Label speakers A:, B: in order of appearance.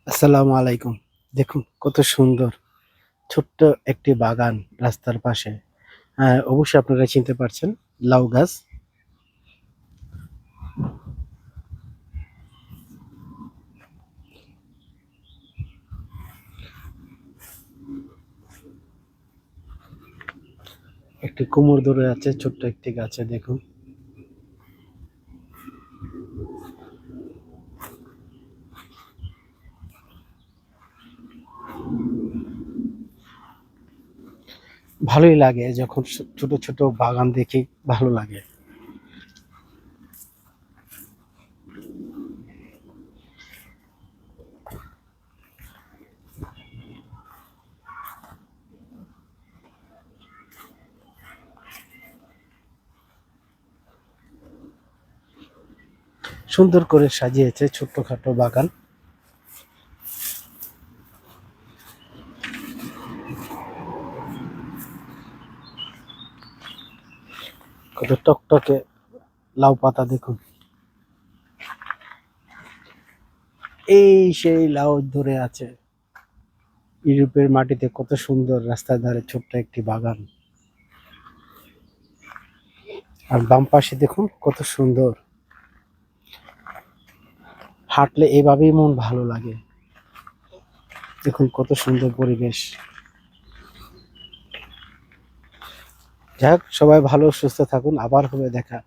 A: আসসালামু আলাইকুম। দেখুন কত সুন্দর ছোট্ট একটি বাগান রাস্তার পাশে। অবশ্যই আপনারা চিনতে পারছেন লাউ গাছ। একটি কুমড় ধরে আছে ছোট্ট একটি গাছে দেখুন। ভালোই লাগে যখন ছোট, ছোট বাগান দেখি ভালো লাগে। সুন্দর করে সাজিয়েছে ছোট্টখাটো বাগান। কত টকটকে লাউ পাতা দেখুন। এই সেই লাউ ধরে আছে। ইউরোপের মাটিতে কত সুন্দর রাস্তার ধারে ছোট্ট একটি বাগান। আর বাম পাশে দেখুন কত সুন্দর। হাঁটলে এভাবেই মন ভালো লাগে। দেখুন কত সুন্দর পরিবেশ। যাই হোক, সবাই ভালো সুস্থ থাকুন। আবার হবে দেখা।